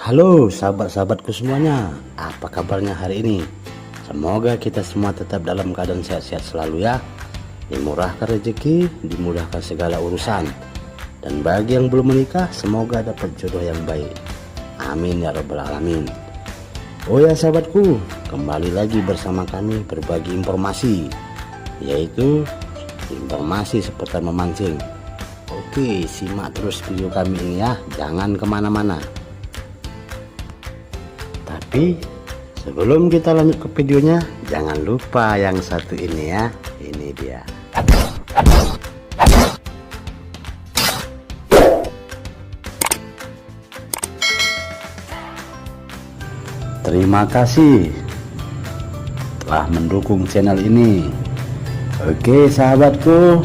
Halo sahabat-sahabatku semuanya, apa kabarnya hari ini? Semoga kita semua tetap dalam keadaan sehat-sehat selalu ya. Dimurahkan rezeki, dimudahkan segala urusan. Dan bagi yang belum menikah, semoga dapat jodoh yang baik. Amin ya rabbal alamin. Oh ya sahabatku, kembali lagi bersama kami berbagi informasi, yaitu informasi seputar memancing. Oke, simak terus video kami ini ya, jangan kemana-mana. Tapi sebelum kita lanjut ke videonya, jangan lupa yang satu ini ya. Ini dia. Terima kasih telah mendukung channel ini. Oke sahabatku,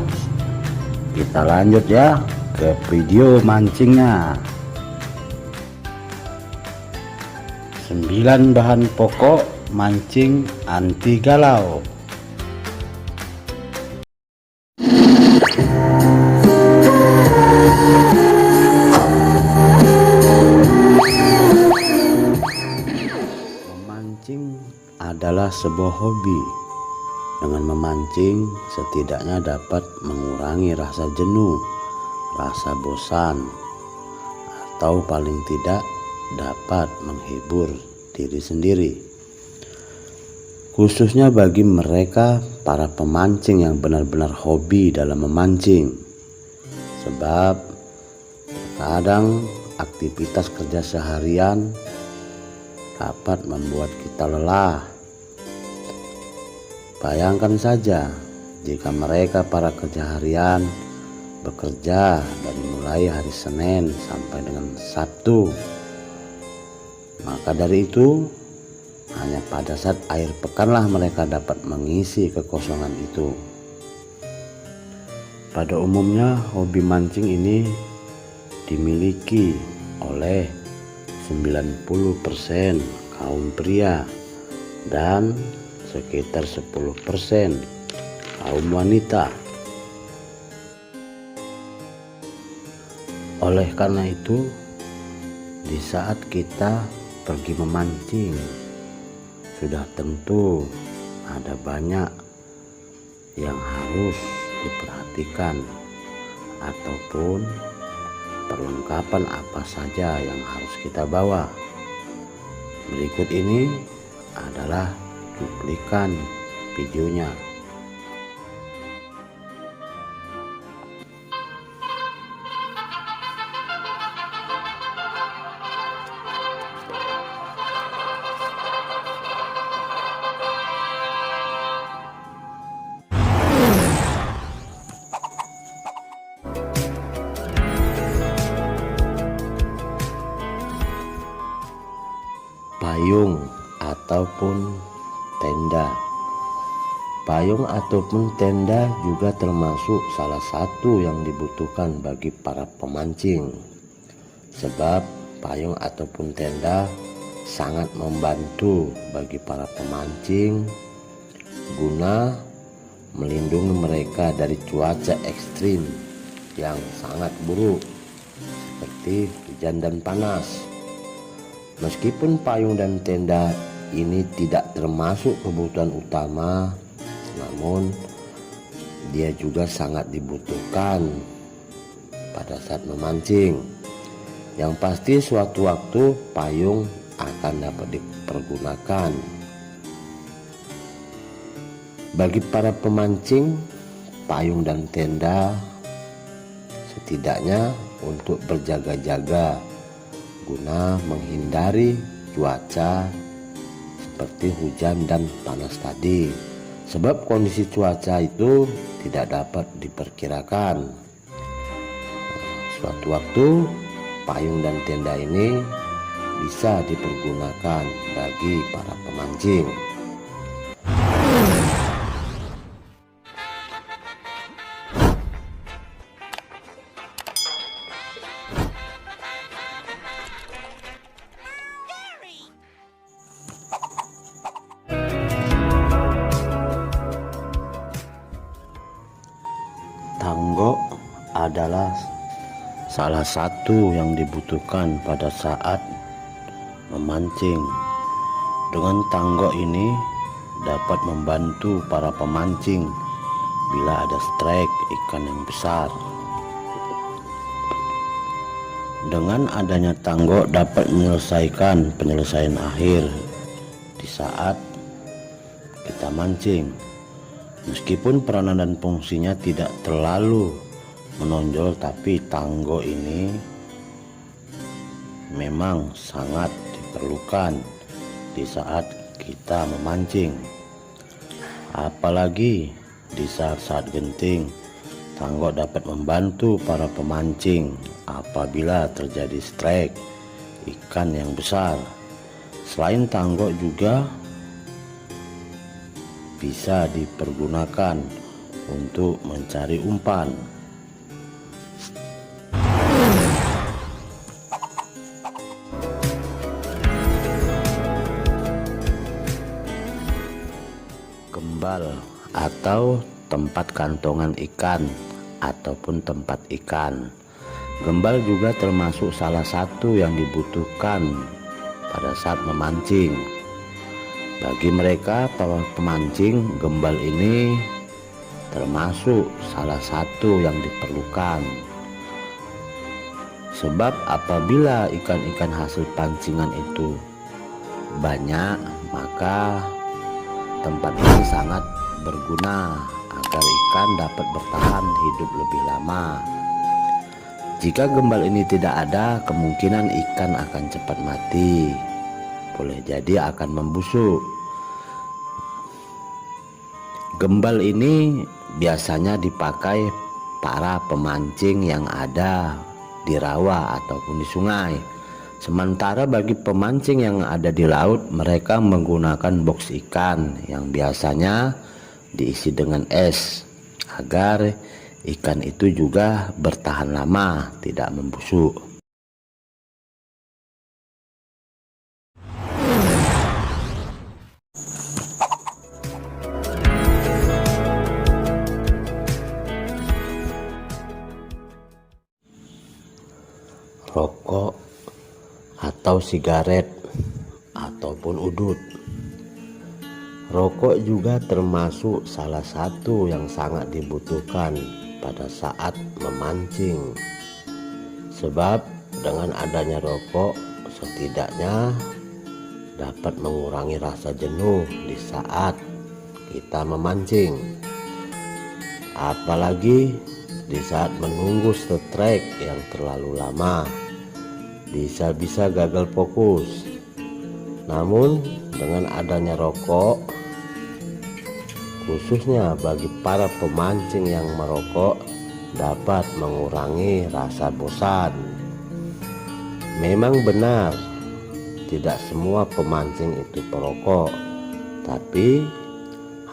kita lanjut ya ke video mancingnya. 9 bahan pokok mancing anti galau. Memancing adalah sebuah hobi. Dengan memancing setidaknya dapat mengurangi rasa jenuh, rasa bosan, atau paling tidak dapat menghibur diri sendiri, khususnya bagi mereka para pemancing yang benar-benar hobi dalam memancing. Sebab kadang aktivitas kerja seharian dapat membuat kita lelah. Bayangkan saja jika mereka para kerja harian bekerja dari mulai hari Senin sampai dengan Sabtu. Maka dari itu, hanya pada saat akhir pekanlah mereka dapat mengisi kekosongan itu. Pada umumnya hobi mancing ini dimiliki oleh 90% kaum pria dan sekitar 10% kaum wanita. Oleh karena itu, di saat kita pergi memancing, sudah tentu ada banyak yang harus diperhatikan, ataupun perlengkapan apa saja yang harus kita bawa. Berikut ini adalah cuplikan videonya. Payung ataupun tenda. Payung ataupun tenda juga termasuk salah satu yang dibutuhkan bagi para pemancing. Sebab payung ataupun tenda sangat membantu bagi para pemancing guna melindungi mereka dari cuaca ekstrim yang sangat buruk seperti hujan dan panas. Meskipun payung dan tenda ini tidak termasuk kebutuhan utama, namun dia juga sangat dibutuhkan pada saat memancing. Yang pasti suatu waktu payung akan dapat dipergunakan. Bagi para pemancing, payung dan tenda setidaknya untuk berjaga-jaga guna menghindari cuaca seperti hujan dan panas tadi. Sebab kondisi cuaca itu tidak dapat diperkirakan. Suatu waktu payung dan tenda ini bisa dipergunakan bagi para pemancing. Tanggok adalah salah satu yang dibutuhkan pada saat memancing. Dengan tanggok ini dapat membantu para pemancing bila ada strike ikan yang besar. Dengan adanya tanggok dapat menyelesaikan penyelesaian akhir di saat kita mancing. Meskipun peranan dan fungsinya tidak terlalu menonjol, tapi tanggok ini memang sangat diperlukan di saat kita memancing. Apalagi di saat-saat genting, tanggok dapat membantu para pemancing apabila terjadi strike ikan yang besar. Selain tanggok juga bisa dipergunakan untuk mencari umpan. Gembal atau tempat kantongan ikan ataupun tempat ikan. Gembal juga termasuk salah satu yang dibutuhkan pada saat memancing. Bagi mereka para pemancing, gembal ini termasuk salah satu yang diperlukan. Sebab apabila ikan-ikan hasil pancingan itu banyak, maka tempat ini sangat berguna agar ikan dapat bertahan hidup lebih lama. Jika gembal ini tidak ada, kemungkinan ikan akan cepat mati. Boleh jadi akan membusuk. Gembal ini biasanya dipakai para pemancing yang ada di rawa ataupun di sungai. Sementara bagi pemancing yang ada di laut, mereka menggunakan box ikan yang biasanya diisi dengan es agar ikan itu juga bertahan lama, tidak membusuk. Rokok atau sigaret ataupun udut. Rokok juga termasuk salah satu yang sangat dibutuhkan pada saat memancing. Sebab dengan adanya rokok setidaknya dapat mengurangi rasa jenuh di saat kita memancing. Apalagi di saat menunggu strike yang terlalu lama, bisa-bisa gagal fokus. Namun dengan adanya rokok, khususnya bagi para pemancing yang merokok, dapat mengurangi rasa bosan. Memang benar, tidak semua pemancing itu perokok, tapi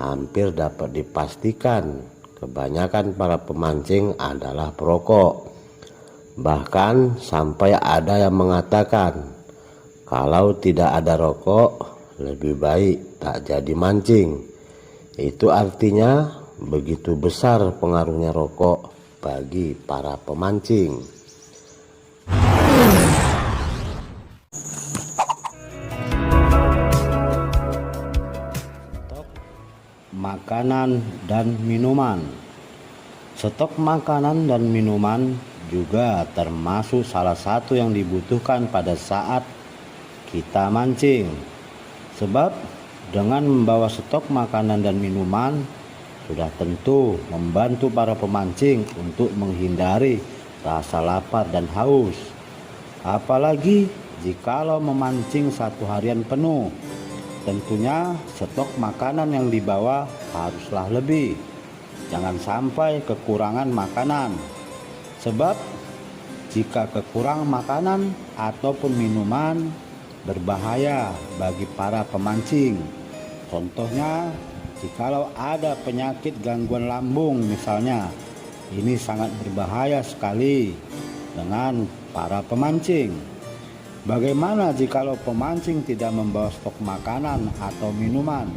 hampir dapat dipastikan kebanyakan para pemancing adalah perokok. Bahkan sampai ada yang mengatakan kalau tidak ada rokok lebih baik tak jadi mancing. Itu artinya begitu besar pengaruhnya rokok bagi para pemancing. Stok makanan dan minuman. Stok makanan dan minuman juga termasuk salah satu yang dibutuhkan pada saat kita mancing. Sebab dengan membawa stok makanan dan minuman sudah tentu membantu para pemancing untuk menghindari rasa lapar dan haus. Apalagi jikalau memancing satu harian penuh, tentunya stok makanan yang dibawa haruslah lebih. Jangan sampai kekurangan makanan. Sebab jika kekurangan makanan ataupun minuman berbahaya bagi para pemancing. Contohnya, jikalau ada penyakit gangguan lambung misalnya, ini sangat berbahaya sekali dengan para pemancing. Bagaimana jikalau pemancing tidak membawa stok makanan atau minuman?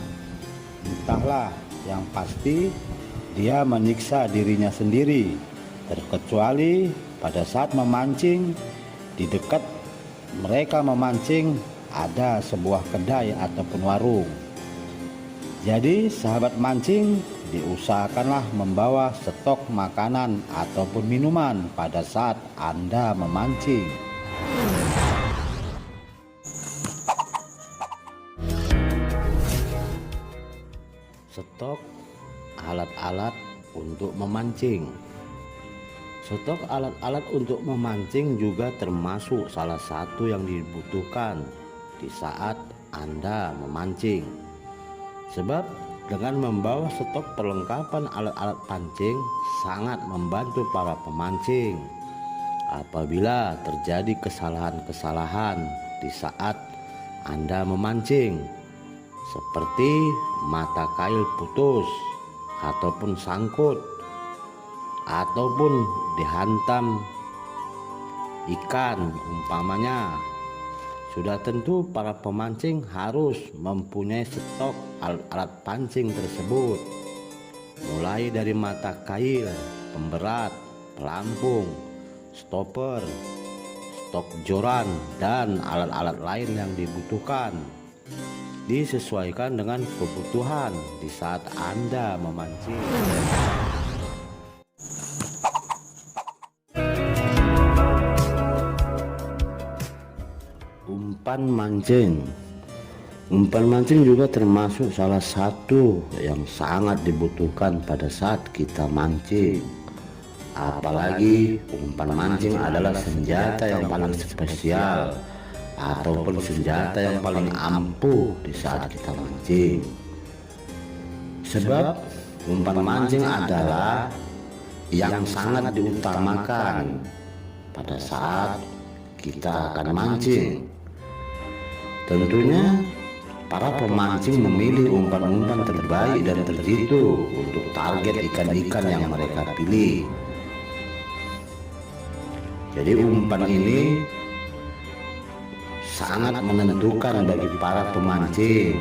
Entahlah, yang pasti dia menyiksa dirinya sendiri. Terkecuali pada saat memancing, di dekat mereka memancing ada sebuah kedai ataupun warung. Jadi sahabat mancing, diusahakanlah membawa stok makanan ataupun minuman pada saat Anda memancing. Stok alat-alat untuk memancing. Stok alat-alat untuk memancing juga termasuk salah satu yang dibutuhkan di saat Anda memancing. Sebab dengan membawa stok perlengkapan alat-alat pancing sangat membantu para pemancing apabila terjadi kesalahan-kesalahan di saat Anda memancing, seperti mata kail putus ataupun sangkut, ataupun dihantam ikan umpamanya. Sudah tentu para pemancing harus mempunyai stok alat-alat pancing tersebut, mulai dari mata kail, pemberat, pelampung, stopper, stok joran, dan alat-alat lain yang dibutuhkan, disesuaikan dengan kebutuhan di saat Anda memancing. Umpan mancing. Umpan mancing juga termasuk salah satu yang sangat dibutuhkan pada saat kita mancing. Apalagi umpan mancing adalah senjata yang paling spesial ataupun senjata yang paling ampuh di saat kita mancing. Sebab umpan mancing adalah yang sangat diutamakan pada saat kita akan mancing. Tentunya para pemancing memilih umpan-umpan terbaik dan terjitu untuk target ikan-ikan yang mereka pilih. Jadi umpan ini sangat menentukan bagi para pemancing,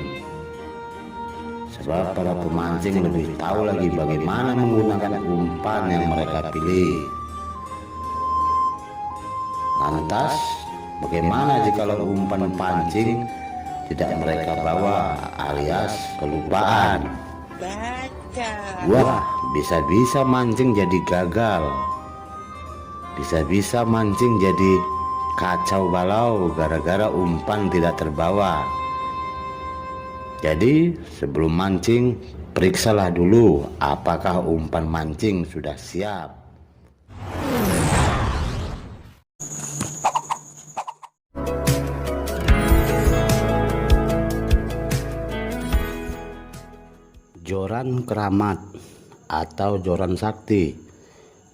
sebab para pemancing lebih tahu lagi bagaimana menggunakan umpan yang mereka pilih. Lantas bagaimana jika umpan pancing tidak mereka bawa alias kelupaan? Wah, bisa-bisa mancing jadi gagal. Bisa-bisa mancing jadi kacau balau gara-gara umpan tidak terbawa. Jadi sebelum mancing, periksalah dulu apakah umpan mancing sudah siap. Joran keramat atau joran sakti.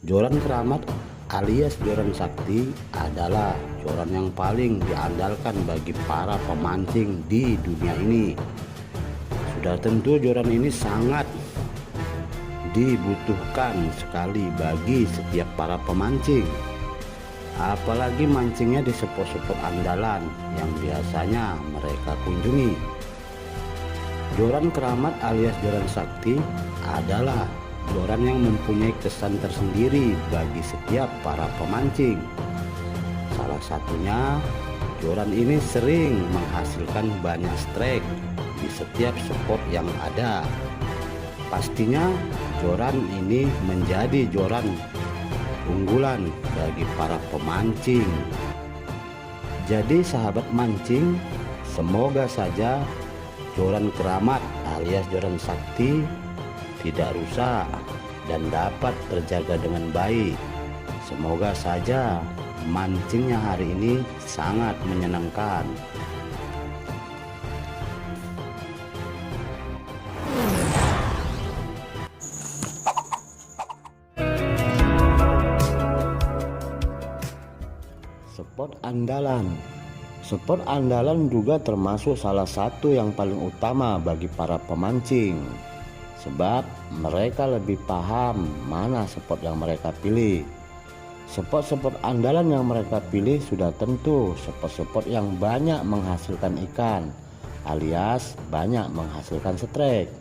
Joran keramat alias joran sakti adalah joran yang paling diandalkan bagi para pemancing di dunia ini. Sudah tentu joran ini sangat dibutuhkan sekali bagi setiap para pemancing, apalagi mancingnya di spot-spot andalan yang biasanya mereka kunjungi. Joran keramat alias joran sakti adalah joran yang mempunyai kesan tersendiri bagi setiap para pemancing. Salah satunya, joran ini sering menghasilkan banyak strike di setiap spot yang ada. Pastinya joran ini menjadi joran unggulan bagi para pemancing. Jadi sahabat mancing, semoga saja joran keramat alias joran sakti tidak rusak dan dapat terjaga dengan baik. Semoga saja mancingnya hari ini sangat menyenangkan. Spot andalan. Spot andalan juga termasuk salah satu yang paling utama bagi para pemancing, sebab mereka lebih paham mana spot yang mereka pilih. Spot-spot andalan yang mereka pilih sudah tentu spot-spot yang banyak menghasilkan ikan alias banyak menghasilkan strike.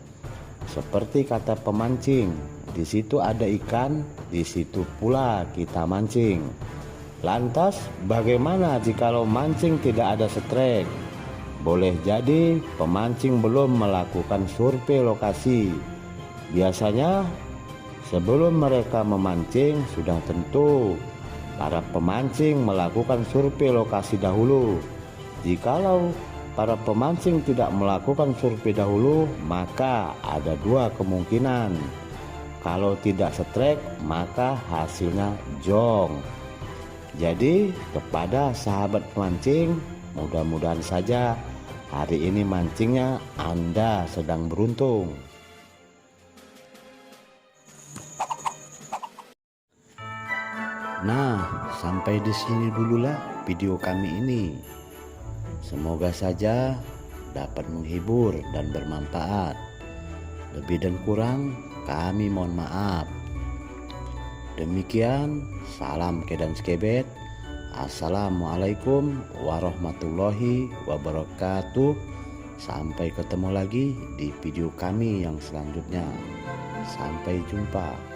Seperti kata pemancing, di situ ada ikan, di situ pula kita mancing. Lantas bagaimana jikalau mancing tidak ada strike? boleh jadi pemancing belum melakukan survei lokasi. Biasanya sebelum mereka memancing sudah tentu para pemancing melakukan survei lokasi dahulu. Jikalau para pemancing tidak melakukan survei dahulu, maka ada dua kemungkinan. Kalau tidak strike, maka hasilnya jong. Jadi kepada sahabat pemancing, mudah-mudahan saja hari ini mancingnya Anda sedang beruntung. Nah, sampai di sini dululah video kami ini. Semoga saja dapat menghibur dan bermanfaat. Lebih dan kurang kami mohon maaf. Demikian, salam Kedan Skebet. Assalamualaikum warahmatullahi wabarakatuh. Sampai ketemu lagi di video kami yang selanjutnya. Sampai jumpa.